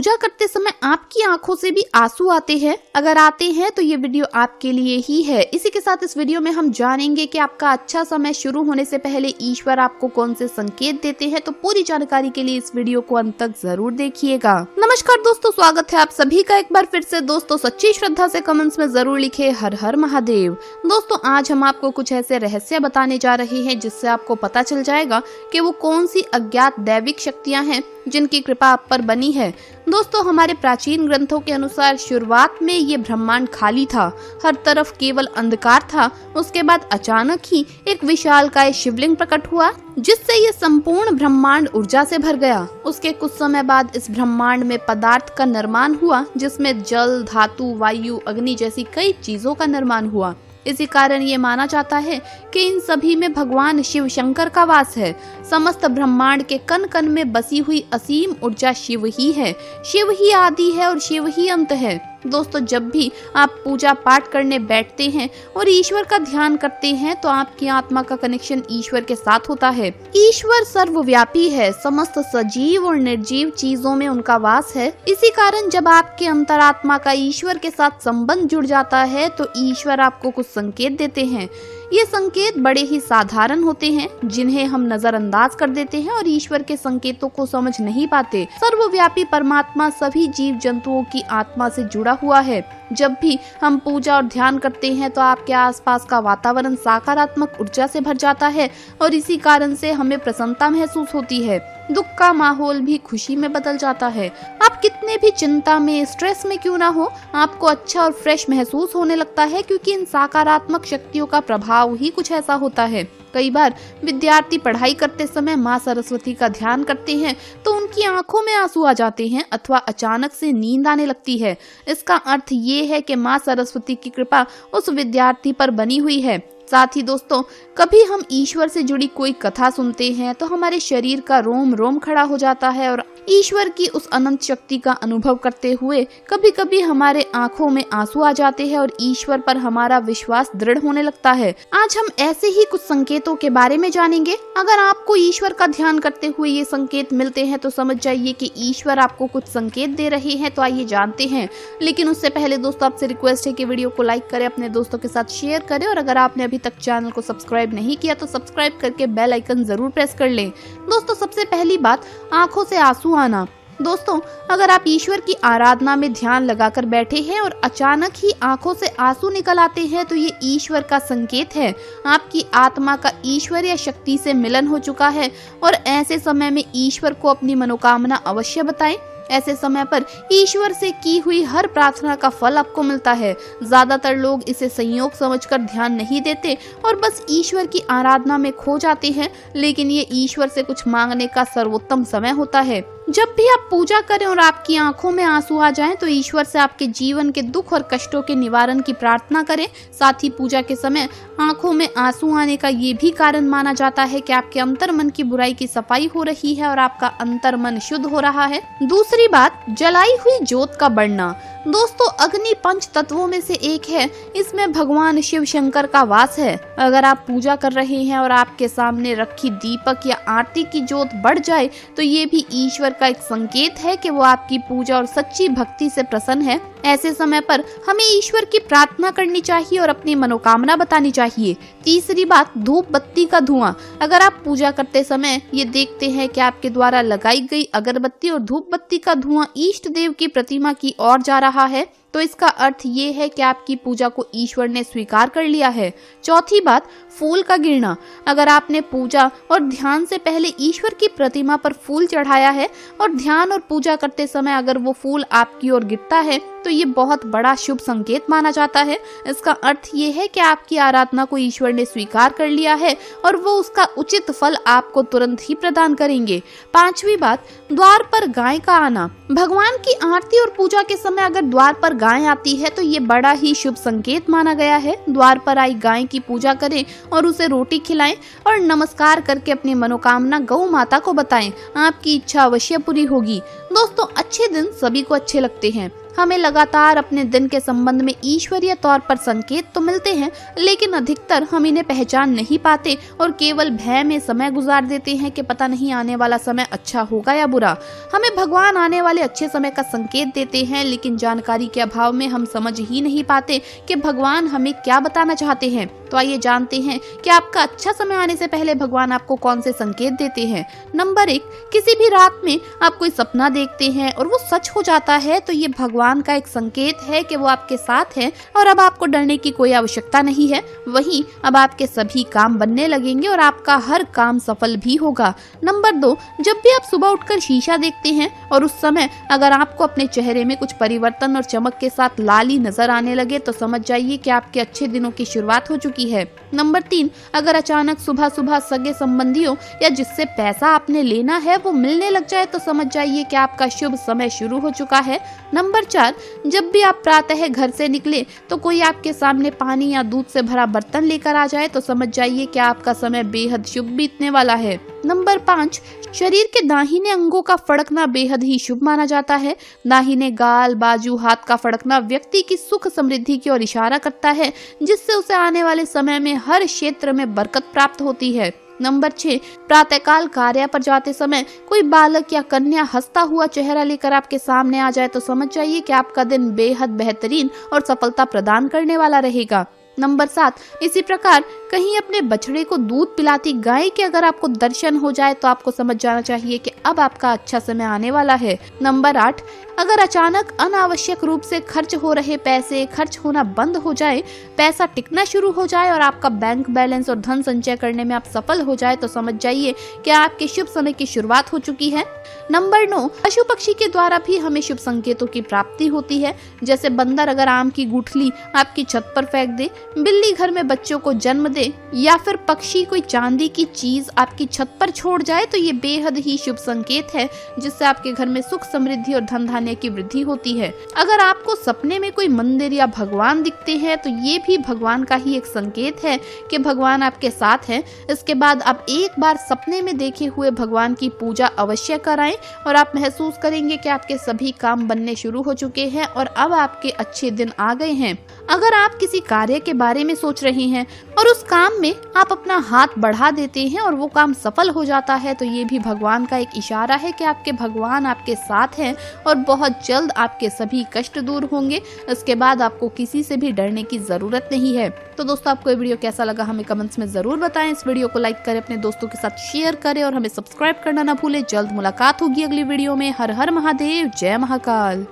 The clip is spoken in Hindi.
पूजा करते समय आपकी आंखों से भी आंसू आते हैं? अगर आते हैं तो ये वीडियो आपके लिए ही है। इसी के साथ इस वीडियो में हम जानेंगे कि आपका अच्छा समय शुरू होने से पहले ईश्वर आपको कौन से संकेत देते हैं। तो पूरी जानकारी के लिए इस वीडियो को अंत तक जरूर देखिएगा। नमस्कार दोस्तों, स्वागत है आप सभी का एक बार फिर से। दोस्तों सच्ची श्रद्धा से कमेंट्स में जरूर लिखे हर हर महादेव। दोस्तों आज हम आपको कुछ ऐसे रहस्य बताने जा रहे हैं जिससे आपको पता चल जाएगा कि वो कौन सी अज्ञात दैविक शक्तियां हैं जिनकी कृपा आप पर बनी है। दोस्तों हमारे प्राचीन ग्रंथों के अनुसार शुरुआत में ये ब्रह्मांड खाली था, हर तरफ केवल अंधकार था। उसके बाद अचानक ही एक विशालकाय शिवलिंग प्रकट हुआ जिससे ये संपूर्ण ब्रह्मांड ऊर्जा से भर गया। उसके कुछ समय बाद इस ब्रह्मांड में पदार्थ का निर्माण हुआ जिसमें जल, धातु, वायु, अग्नि जैसी कई चीजों का निर्माण हुआ। इसी कारण ये माना जाता है कि इन सभी में भगवान शिव शंकर का वास है। समस्त ब्रह्मांड के कण कण में बसी हुई असीम ऊर्जा शिव ही है। शिव ही आदि है और शिव ही अंत है। दोस्तों जब भी आप पूजा पाठ करने बैठते हैं और ईश्वर का ध्यान करते हैं तो आपकी आत्मा का कनेक्शन ईश्वर के साथ होता है। ईश्वर सर्वव्यापी है, समस्त सजीव और निर्जीव चीजों में उनका वास है। इसी कारण जब आपके अंतरात्मा का ईश्वर के साथ संबंध जुड़ जाता है तो ईश्वर आपको कुछ संकेत देते हैं। ये संकेत बड़े ही साधारण होते हैं जिन्हें हम नजरअंदाज कर देते हैं और ईश्वर के संकेतों को समझ नहीं पाते। सर्वव्यापी परमात्मा सभी जीव जंतुओं की आत्मा से जुड़ा हुआ है। जब भी हम पूजा और ध्यान करते हैं तो आपके आसपास का वातावरण सकारात्मक ऊर्जा से भर जाता है और इसी कारण से हमें प्रसन्नता महसूस होती है। दुख का माहौल भी खुशी में बदल जाता है। आप कितने भी चिंता में, स्ट्रेस में क्यों ना हो, आपको अच्छा और फ्रेश महसूस होने लगता है क्योंकि इन सकारात्मक शक्तियों का प्रभाव ही कुछ ऐसा होता है। कई बार विद्यार्थी पढ़ाई करते समय माँ सरस्वती का ध्यान करते हैं तो उनकी आंखों में आंसू आ जाते हैं अथवा अचानक से नींद आने लगती है। इसका अर्थ ये है कि माँ सरस्वती की कृपा उस विद्यार्थी पर बनी हुई है। साथ ही दोस्तों कभी हम ईश्वर से जुड़ी कोई कथा सुनते हैं तो हमारे शरीर का रोम रोम खड़ा हो जाता है और ईश्वर की उस अनंत शक्ति का अनुभव करते हुए कभी कभी हमारे आंखों में आंसू आ जाते हैं और ईश्वर पर हमारा विश्वास दृढ़ होने लगता है। आज हम ऐसे ही कुछ संकेतों के बारे में जानेंगे। अगर आपको ईश्वर का ध्यान करते हुए ये संकेत मिलते हैं तो समझ जाइए कि ईश्वर आपको कुछ संकेत दे रहे हैं। तो आइए जानते हैं, लेकिन उससे पहले दोस्तों आपसे रिक्वेस्ट है कि वीडियो को लाइक करें, अपने दोस्तों के साथ शेयर करें और अगर आपने अभी तक चैनल को सब्सक्राइब नहीं किया तो सब्सक्राइब करके बेल आइकन जरूर प्रेस कर लें। दोस्तों सबसे पहली बात, आंखों से आंसू आना। दोस्तों अगर आप ईश्वर की आराधना में ध्यान लगाकर बैठे हैं और अचानक ही आंखों से आंसू निकल आते हैं तो ये ईश्वर का संकेत है। आपकी आत्मा का ईश्वर या शक्ति से मिलन हो चुका है और ऐसे समय में ईश्वर को अपनी मनोकामना अवश्य बताएं। ऐसे समय पर ईश्वर से की हुई हर प्रार्थना का फल आपको मिलता है। ज्यादातर लोग इसे संयोग समझकर ध्यान नहीं देते और बस ईश्वर की आराधना में खो जाते हैं, लेकिन ये ईश्वर से कुछ मांगने का सर्वोत्तम समय होता है। जब भी आप पूजा करें और आपकी आंखों में आंसू आ जाएं तो ईश्वर से आपके जीवन के दुख और कष्टों के निवारण की प्रार्थना करें। साथ ही पूजा के समय आंखों में आंसू आने का ये भी कारण माना जाता है कि आपके अंतर मन की बुराई की सफाई हो रही है और आपका अंतर मन शुद्ध हो रहा है। दूसरी बात, जलाई हुई ज्योत का बढ़ना। दोस्तों अग्नि पंच तत्वों में से एक है, इसमें भगवान शिव शंकर का वास है। अगर आप पूजा कर रहे हैं और आपके सामने रखी दीपक या आरती की ज्योत बढ़ जाए तो ये भी ईश्वर का एक संकेत है कि वो आपकी पूजा और सच्ची भक्ति से प्रसन्न है। ऐसे समय पर हमें ईश्वर की प्रार्थना करनी चाहिए और अपनी मनोकामना बतानी चाहिए। तीसरी बात, धूप बत्ती का धुआं। अगर आप पूजा करते समय ये देखते हैं कि आपके द्वारा लगाई गई अगरबत्ती और धूप बत्ती का धुआं इष्ट देव की प्रतिमा की ओर जा रहा है तो इसका अर्थ ये है कि आपकी पूजा को ईश्वर ने स्वीकार कर लिया है। चौथी बात, फूल का गिरना। अगर आपने पूजा और ध्यान से पहले ईश्वर की प्रतिमा पर फूल चढ़ाया है और ध्यान और पूजा करते समय अगर वो फूल आपकी ओर गिरता है तो ये बहुत बड़ा शुभ संकेत माना जाता है। इसका अर्थ ये है कि आपकी आराधना को ईश्वर ने स्वीकार कर लिया है और वो उसका उचित फल आपको तुरंत ही प्रदान करेंगे। पांचवी बात, द्वार पर गाय का आना। भगवान की आरती और पूजा के समय अगर द्वार पर गाय आती है तो ये बड़ा ही शुभ संकेत माना गया है। द्वार पर आई गाय की पूजा करें और उसे रोटी खिलाएं और नमस्कार करके अपनी मनोकामना गौ माता को बताएं। आपकी इच्छा अवश्य पूरी होगी। दोस्तों अच्छे दिन सभी को अच्छे लगते हैं, हमें लगातार अपने दिन के संबंध में ईश्वरीय तौर पर संकेत तो मिलते हैं, लेकिन अधिकतर हम इन्हें पहचान नहीं पाते और केवल भय में समय गुजार देते हैं कि पता नहीं आने वाला समय अच्छा होगा या बुरा। हमें भगवान आने वाले अच्छे समय का संकेत देते हैं, लेकिन जानकारी के अभाव में हम समझ ही नहीं पाते कि भगवान हमें क्या बताना चाहते हैं। तो आइए जानते हैं कि आपका अच्छा समय आने से पहले भगवान आपको कौन से संकेत देते हैं। नंबर 1, किसी भी रात में आप कोई सपना देखते हैं और वो सच हो जाता है तो ये भगवान का एक संकेत है कि वो आपके साथ है और अब आपको डरने की कोई आवश्यकता नहीं है। वहीं अब आपके सभी काम बनने लगेंगे और आपका हर काम सफल भी होगा। नंबर 2, जब भी आप सुबह उठकर शीशा देखते हैं और उस समय अगर आपको अपने चेहरे में कुछ परिवर्तन और चमक के साथ लाली नजर आने लगे तो समझ जाइए कि आपके अच्छे दिनों की शुरुआत हो चुकी है। नंबर 3, अगर अचानक सुबह सुबह सगे संबंधियों या जिससे पैसा आपने लेना है वो मिलने लग जाए तो समझ जाइए कि आपका शुभ समय शुरू हो चुका है। नंबर 4, जब भी आप प्रातः घर से निकले तो कोई आपके सामने पानी या दूध से भरा बर्तन लेकर आ जाए तो समझ जाइए कि आपका समय बेहद शुभ बीतने वाला है। नंबर 5, शरीर के दाहिने अंगों का फड़कना बेहद ही शुभ माना जाता है। दाहिने गाल, बाजू, हाथ का फड़कना व्यक्ति की सुख समृद्धि की ओर इशारा करता है, जिससे उसे आने वाले समय में हर क्षेत्र में बरकत प्राप्त होती है। नंबर 6, प्रातःकाल कार्य पर जाते समय कोई बालक या कन्या हंसता हुआ चेहरा लेकर आपके सामने आ जाए तो समझ जाइए कि आपका दिन बेहद बेहतरीन और सफलता प्रदान करने वाला रहेगा। नंबर 7, इसी प्रकार कहीं अपने बछड़े को दूध पिलाती गाय के अगर आपको दर्शन हो जाए तो आपको समझ जाना चाहिए कि अब आपका अच्छा समय आने वाला है। नंबर 8, अगर अचानक अनावश्यक रूप से खर्च हो रहे पैसे खर्च होना बंद हो जाए, पैसा टिकना शुरू हो जाए और आपका बैंक बैलेंस और धन संचय करने में आप सफल हो जाए तो समझ जाइए कि आपके शुभ समय की शुरुआत हो चुकी है। नंबर 9, पशु पक्षी के द्वारा भी हमें शुभ संकेतों की प्राप्ति होती है। जैसे बंदर अगर आम की गुठली आपकी छत पर फेंक दे, बिल्ली घर में बच्चों को जन्म दे या फिर पक्षी कोई चांदी की चीज आपकी छत पर छोड़ जाए तो ये बेहद ही शुभ संकेत है, जिससे आपके घर में सुख समृद्धि और धन धान्य की वृद्धि होती है। अगर आपको सपने में कोई मंदिर या भगवान दिखते हैं तो ये भी भगवान का ही एक संकेत है कि भगवान आपके साथ हैं। इसके बाद आप एक बार सपने में देखे हुए भगवान की पूजा अवश्य कराएं और आप महसूस करेंगे कि आपके सभी काम बनने शुरू हो चुके हैं और अब आपके अच्छे दिन आ गए हैं। अगर आप किसी कार्य के बारे में सोच रहे हैं और उस काम में आप अपना हाथ बढ़ा देते हैं और वो काम सफल हो जाता है तो ये भी भगवान का एक इशारा है कि आपके भगवान आपके साथ हैं और बहुत जल्द आपके सभी कष्ट दूर होंगे। इसके बाद आपको किसी से भी डरने की जरूरत नहीं है। तो दोस्तों, आपको ये वीडियो कैसा लगा हमें कमेंट्स में जरूर बताएं। इस वीडियो को लाइक करें, अपने दोस्तों के साथ शेयर करें और हमें सब्सक्राइब करना ना भूलें। जल्द मुलाकात होगी अगली वीडियो में। हर हर महादेव, जय महाकाल।